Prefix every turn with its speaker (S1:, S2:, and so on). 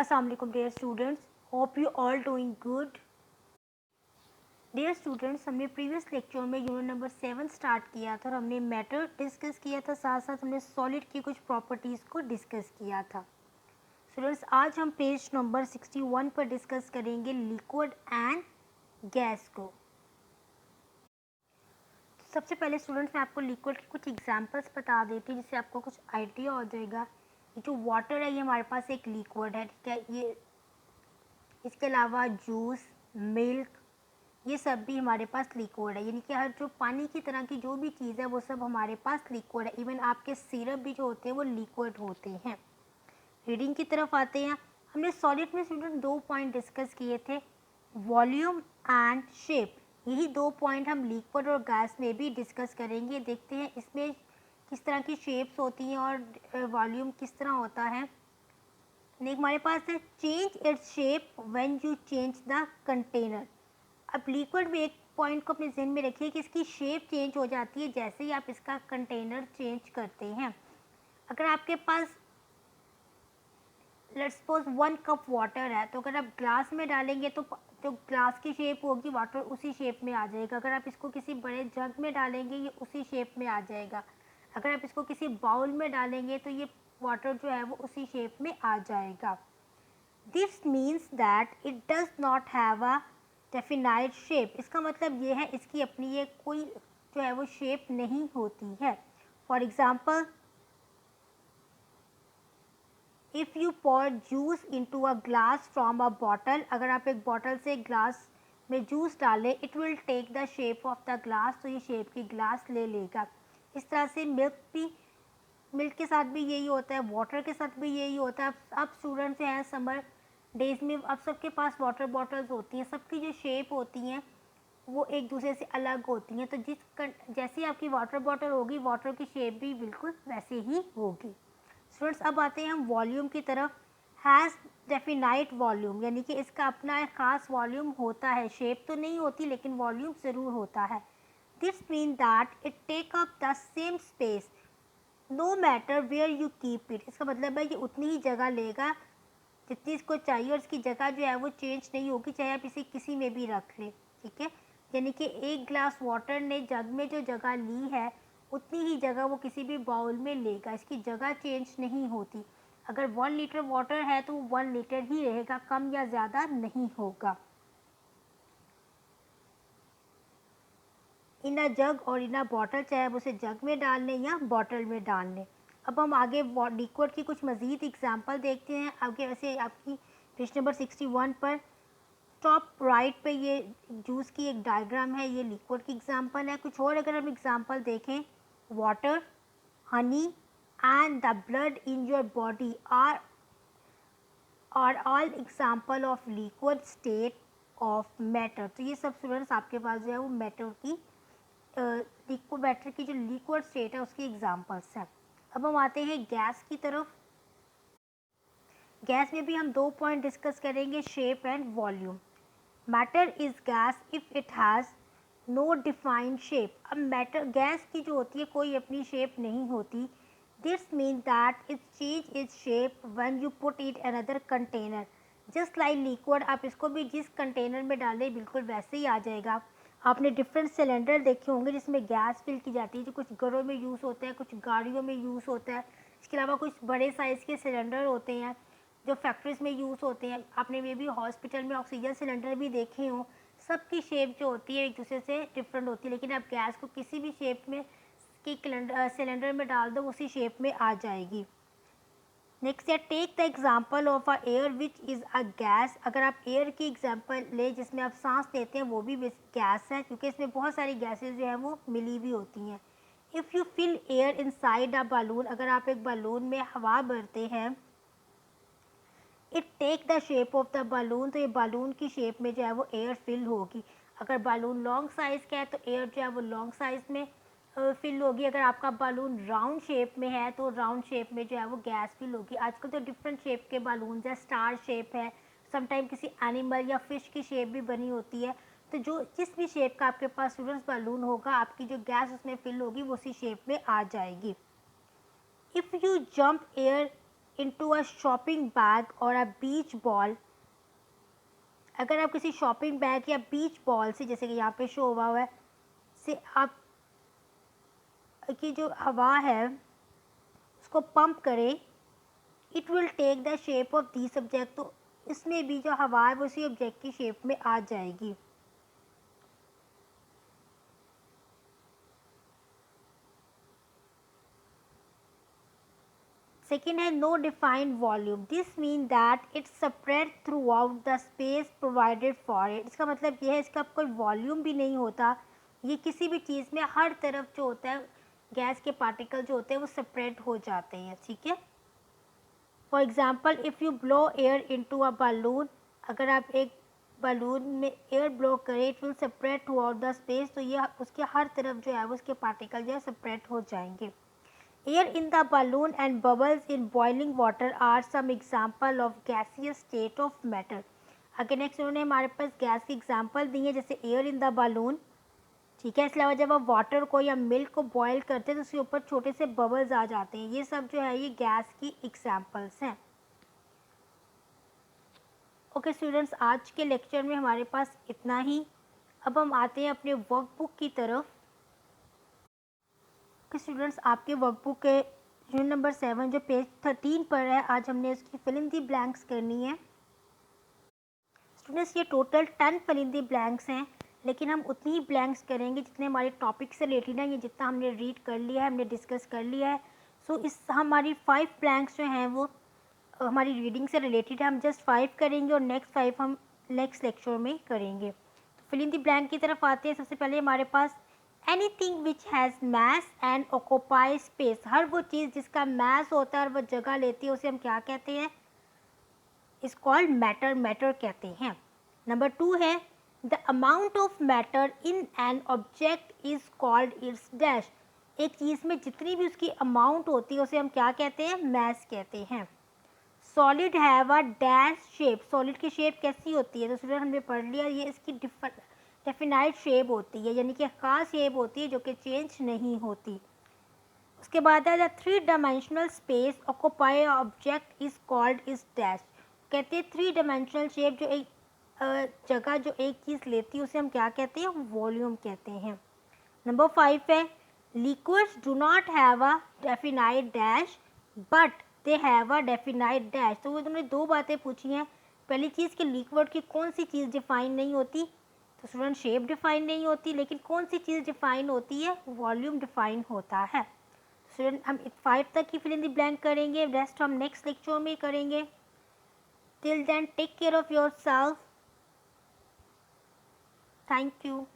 S1: अस्सलाम वालेकुम dear students, hope you all doing good. Dear students, हमने प्रीवियस लेक्चर में यूनिट नंबर 7 स्टार्ट किया था और हमने मैटर डिस्कस किया था, साथ साथ हमने सॉलिड की कुछ प्रॉपर्टीज़ को डिस्कस किया था। स्टूडेंट्स, आज हम पेज नंबर 61 पर डिस्कस करेंगे लिक्विड एंड गैस को। सबसे पहले स्टूडेंट्स, मैं आपको लिक्विड के कुछ एग्जांपल्स बता देती हूँ जिससे आपको कुछ आइडिया हो जाएगा। ये जो वाटर है ये हमारे पास एक लिक्विड है, ठीक है। ये इसके अलावा जूस, मिल्क, ये सब भी हमारे पास लिक्विड है, यानी कि हर जो पानी की तरह की जो भी चीज़ है वो सब हमारे पास लिक्विड है। इवन आपके सिरप भी जो होते हैं वो लिक्विड होते हैं। रीडिंग की तरफ आते हैं। हमने सॉलिड में स्टूडेंट 2 पॉइंट डिस्कस किए थे, वॉल्यूम एंड शेप। यही 2 पॉइंट हम लिक्विड और गैस में भी डिस्कस करेंगे। देखते हैं इसमें किस तरह की शेप्स होती हैं और वॉल्यूम किस तरह होता है। नेक्स्ट हमारे पास है change its shape when you change the container. अब लिक्विड में एक पॉइंट को अपने जहन में रखिए कि इसकी शेप चेंज हो जाती है जैसे ही आप इसका कंटेनर चेंज करते हैं। अगर आपके पास लेट्स सपोज 1 कप वाटर है, तो अगर आप ग्लास में डालेंगे तो जो ग्लास की शेप होगी वाटर उसी शेप में आ जाएगा। अगर आप इसको किसी बड़े जग में डालेंगे ये उसी शेप में आ जाएगा। अगर आप इसको किसी बाउल में डालेंगे तो ये वाटर जो है वो उसी शेप में आ जाएगा। This means that it does not have a definite shape. इसका मतलब ये है इसकी अपनी ये कोई जो है वो शेप नहीं होती है। For example, if you pour juice into a glass from a bottle, अगर आप एक बॉटल से ग्लास में जूस डालें, it will take the shape of the glass, तो ये शेप की ग्लास ले लेगा। इस तरह से मिल्क के साथ भी यही होता है, वाटर के साथ भी यही होता है। अब स्टूडेंट्स जो हैं समर डेज में अब सबके पास वाटर बॉटल्स होती हैं, सबकी जो शेप होती हैं वो एक दूसरे से अलग होती हैं। तो जैसी आपकी वाटर बॉटल होगी वाटर की शेप भी बिल्कुल वैसे ही होगी। स्टूडेंट्स, अब आते हैं हम वॉल्यूम की तरफ। हैज़ डेफिनाइट वॉल्यूम, यानी कि इसका अपना एक ख़ास वॉल्यूम होता है। शेप तो नहीं होती लेकिन वॉल्यूम ज़रूर होता है। This mean that it take up the same space no matter where you keep it. इसका मतलब है ये उतनी ही जगह लेगा जितनी इसको चाहिए और इसकी जगह जो है वो चेंज नहीं होगी, चाहे आप इसे किसी में भी रख लें, ठीक है। यानी कि एक ग्लास वाटर ने जग में जो जगह ली है उतनी ही जगह वो किसी भी बाउल में लेगा, इसकी जगह चेंज नहीं होती। अगर 1 लीटर वाटर है तो 1 लीटर ही रहेगा, कम या ज़्यादा नहीं होगा। इन अ जग और इन अ बॉटल, चाहे आप उसे जग में डाल लें या बॉटल में डाल लें। अब हम आगे लिक्विड की कुछ मज़ीद एग्जांपल देखते हैं। आगे वैसे आपकी पेज नंबर 61 पर टॉप राइट पे ये जूस की एक डायग्राम है, ये लिक्विड की एग्जांपल है। कुछ और अगर हम एग्जांपल देखें, water, honey and the blood in your body are all example of liquid state of matter. तो ये सब स्टूडेंट्स आपके पास जो है वो मैटर की जो लिक्विड स्टेट है उसकी एग्जांपल्स हैं। अब हम आते हैं गैस की तरफ। गैस में भी हम 2 पॉइंट डिस्कस करेंगे, shape and volume. Matter is gas if it has no defined shape. अब मैटर गैस की जो होती है कोई अपनी शेप नहीं होती। This mean that it change its shape when you put it another container. Just like liquid, आप इसको भी जिस कंटेनर में डालें बिल्कुल वैसे ही आ जाएगा। आपने डिफरेंट सिलेंडर देखे होंगे जिसमें गैस फिल की जाती है, जो कुछ घरों में यूज़ होता है, कुछ गाड़ियों में यूज़ होता है। इसके अलावा कुछ बड़े साइज़ के सिलेंडर होते हैं जो फैक्ट्रीज़ में यूज़ होते हैं। आपने मे बी हॉस्पिटल में ऑक्सीजन सिलेंडर भी देखे हों। सबकी शेप जो होती है एक दूसरे से डिफरेंट होती है, लेकिन आप गैस को किसी भी शेप में की सिलेंडर में डाल दो उसी शेप में आ जाएगी। नेक्स्ट है take the example of a air which is a gas. अगर आप एयर की एग्जाम्पल ले जिसमें आप सांस लेते हैं वो भी गैस है, क्योंकि इसमें बहुत सारी गैसेज जो है वो मिली भी होती हैं। If you fill air inside a balloon, अगर आप एक बलून में हवा भरते हैं, it take the shape of the balloon, तो ये बलून की शेप में जो है वो एयर फिल होगी। अगर बलून लॉन्ग साइज़ का है तो एयर जो है वो लॉन्ग साइज़ में फिल होगी। अगर आपका बलून राउंड शेप में है तो राउंड शेप में जो है वो गैस फिल होगी। आजकल तो डिफरेंट शेप के बलून है, स्टार शेप है, समटाइम किसी एनिमल या फिश की शेप भी बनी होती है। तो जो जिस भी शेप का आपके पास स्टूडेंट्स बलून होगा, आपकी जो गैस उसमें फिल होगी वो उसी शेप में आ जाएगी। If you jump air into a shopping bag or a beach ball, अगर आप किसी शॉपिंग बैग या बीच बॉल से, जैसे कि यहाँ पे शो हुआ है, से आप की जो हवा है उसको पंप करें, it will take the shape of the subject, तो इसमें भी जो हवा है वो उसी ऑब्जेक्ट की शेप में आ जाएगी। सेकेंड है no defined volume, this mean that its spread throughout the space provided for it. इसका मतलब यह है इसका कोई वॉल्यूम भी नहीं होता, ये किसी भी चीज़ में हर तरफ जो होता है गैस के पार्टिकल जो होते हैं वो स्प्रेड हो जाते हैं, ठीक है। For example if you blow air into a balloon, अगर आप एक बलून में एयर ब्लो करें, it will spread throughout the space, तो ये उसके हर तरफ जो है वो उसके पार्टिकल जो है स्प्रेड हो जाएंगे। Air in the balloon and bubbles in boiling water are some example of gaseous state of matter. अगर नेक्स्ट उन्होंने हमारे पास गैस की एग्जाम्पल दी है, जैसे एयर इन द बलून, ठीक है। इसके अलावा जब आप वाटर को या मिल्क को बॉयल करते हैं तो उसके ऊपर छोटे से बबल्स आ जाते हैं, ये सब जो है ये गैस की एग्जाम्पल्स हैं। ओके स्टूडेंट्स, आज के लेक्चर में हमारे पास इतना ही। अब हम आते हैं अपने वर्कबुक की तरफ। ओके स्टूडेंट्स, आपके वर्कबुक के यूनिट नंबर 7 जो पेज 13 पर है, आज हमने उसकी फिल इन दी ब्लैंक्स करनी है। स्टूडेंट्स, ये total 10 fill in the blanks हैं, लेकिन हम उतनी ही ब्लैंक्स करेंगे जितने हमारे टॉपिक से रिलेटेड हैं, ये जितना हमने रीड कर लिया है, हमने डिस्कस कर लिया है। सो इस हमारी 5 ब्लैंक्स जो हैं वो हमारी रीडिंग से रिलेटेड है, हम जस्ट 5 करेंगे और नेक्स्ट 5 हम नेक्स्ट लेक्चर में करेंगे। तो फिल इन दी ब्लैंक की तरफ आते हैं। सबसे पहले हमारे पास anything which has mass and occupy space, हर वो चीज़ जिसका मैस होता है और वो जगह लेती है उसे हम क्या कहते हैं, इज कॉल्ड मैटर, मैटर कहते हैं। नंबर 2 है the amount of matter in an object is called its dash, एक चीज़ में जितनी भी उसकी अमाउंट होती है उसे हम क्या कहते हैं, मैस कहते हैं। Solid have a dash shape, solid की शेप कैसी होती है, तो स्टूडेंट हमने पढ़ लिया, ये इसकी डेफिनाइट शेप होती है, यानी कि खास शेप होती है जो कि चेंज नहीं होती। उसके बाद है the 3 dimensional space occupy object is called is dash, कहते हैं 3 डायमेंशनल शेप जो एक जगह जो एक चीज़ लेती है उसे हम क्या कहते हैं, वॉल्यूम कहते हैं। नंबर 5 है liquids do not have a definite dash but they have a definite dash, तो वो उन्होंने 2 बातें पूछी हैं। पहली चीज़ कि लिक्विड की कौन सी चीज़ डिफाइन नहीं होती, तो स्टूडेंट शेप डिफाइन नहीं होती, लेकिन कौन सी चीज़ डिफाइन होती है, वॉल्यूम डिफाइन होता है। स्टूडेंट हम 5 तक की फिल इन द ब्लैंक करेंगे, रेस्ट हम नेक्स्ट लेक्चर में करेंगे। Till then take care of yourself, thank you.